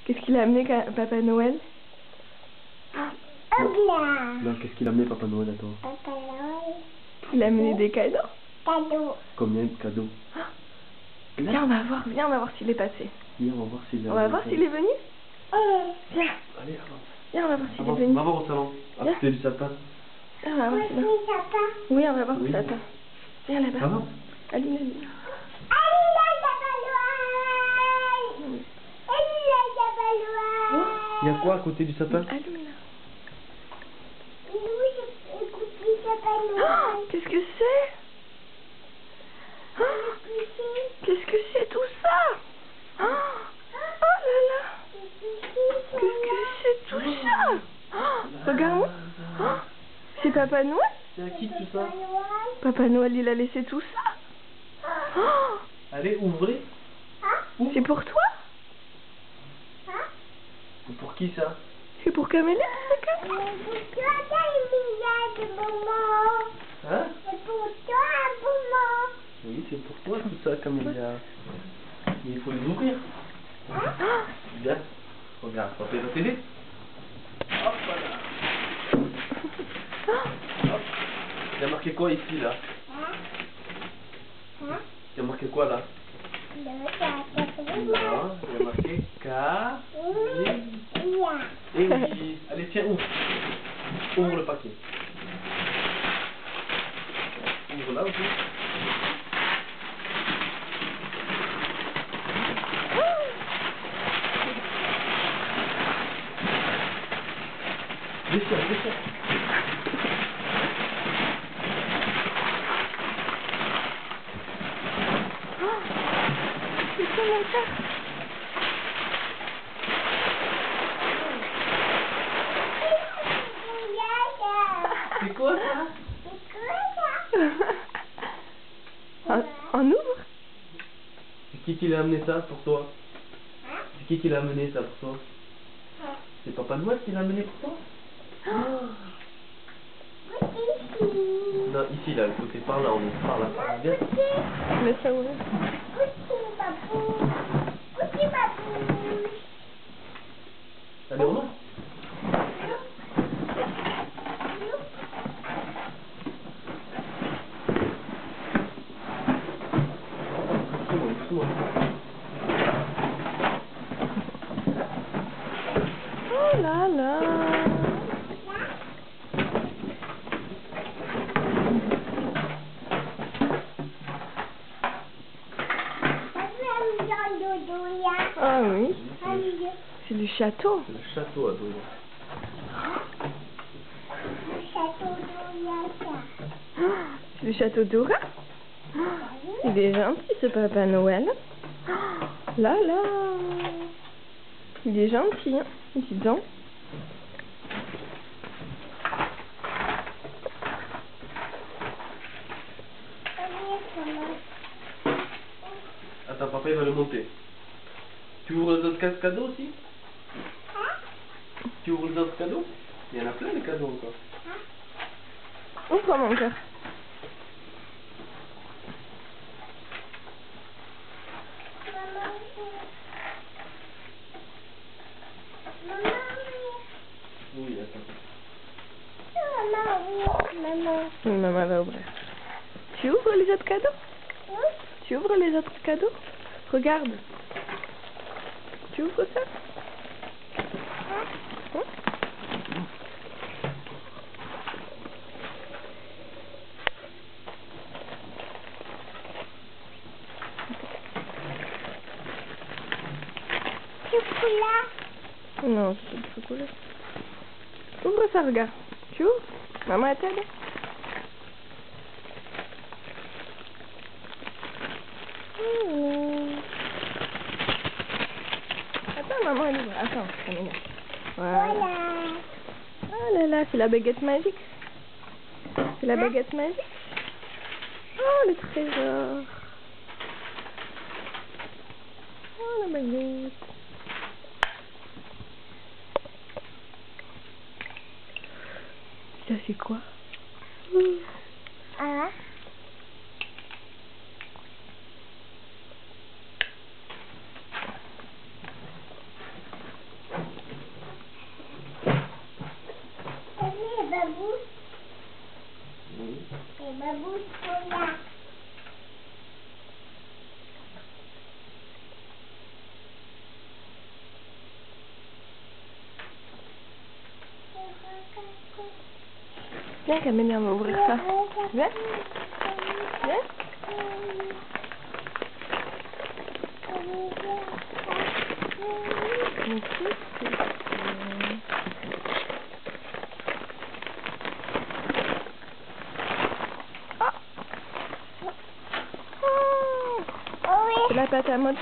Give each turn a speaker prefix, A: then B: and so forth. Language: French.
A: Qu'est-ce qu'il a amené, Papa Noël?
B: Non, qu'est-ce qu'il a amené, Papa Noël, à toi?
C: Papa Noël.
A: Il a amené des cadeaux.
C: Cadeau.
B: Combien de cadeaux?
A: Viens, on va voir s'il est passé.
B: Viens, on va voir s'il est
A: On va voir s'il est venu. Viens,
B: Allez, avance.
A: viens, on va voir s'il est
B: Avance,
A: venu.
B: va voir au salon, à
A: Viens.
B: côté du sapin.
A: Ah, on va voir s'il est- Oui, on va voir où ça attend. Viens là-bas.
B: Avance.
A: Allume la lumière.
B: Il y a quoi à côté du sapin?
A: Allume-la. Oh, qu'est-ce que c'est? Oh, qu'est-ce que c'est tout ça? Oh, oh là là. Qu'est-ce que c'est tout ça? Oh, regarde-moi. Oh, c'est Papa Noël?
B: C'est à qui tout ça?
A: Papa Noël, il a laissé tout ça? Oh,
B: Allez, ouvrez.
A: c'est pour toi?
B: Mais pour qui ça?
A: C'est pour Camélia, c'est ça?
B: Hein? Oui, c'est pour toi tout ça, Camélia. Mais il faut les ouvrir. Viens, regarde, papa va t'aider. Hop là. Hop. Il y a marqué quoi ici là? Il y a marqué quoi là? Non, il y a marqué K. Et oui. Allez, tiens, ouvre. Ouvre le paquet. Ouvre là aussi. Descends, descends.
A: C'est quoi mon cœur?
B: C'est quoi ça?
A: On ouvre?
B: C'est qui l'a amené ça pour toi? C'est qui l'a amené ça pour toi? C'est Papa Noël qui l'a amené pour toi? Non, ici là, le côté par là, on est par là. Viens.
A: Laisse ça ouvrir.
B: Allez, on ouvre. Doucement.
A: Oh là là. Ah oui, c'est du château.
B: C'est le château à Douai.
A: C'est le château d'Aura. Il est gentil ce Papa Noël. Là là. Il est gentil, hein. Dis donc.
B: Attends, papa il va le monter. Tu ouvres les autres cadeaux aussi? Tu ouvres les autres cadeaux? Il y en a plein les cadeaux encore.
A: Ouvre mon cœur.
B: Oui, attends.
A: Oui, maman va ouvrir. Tu ouvres les autres cadeaux? Tu ouvres les autres cadeaux? Regarde. Tu ouvres ça? Hein? Non, c'est pas du chocolat. Ouvre ça, regarde. Tu ouvres? Maman, elle t'aide. Attends, maman, elle ouvre. Attends, ça m'énerve. Voilà. Oh là là, c'est la baguette magique. C'est la baguette magique. Oh, le trésor. Oh, la baguette. Ça, c'est quoi? Viens Camélia, on va ouvrir ça. Viens. Viens. Mais qu'est-ce que c'est?
C: Oui.
A: C'est la pâte à modeler.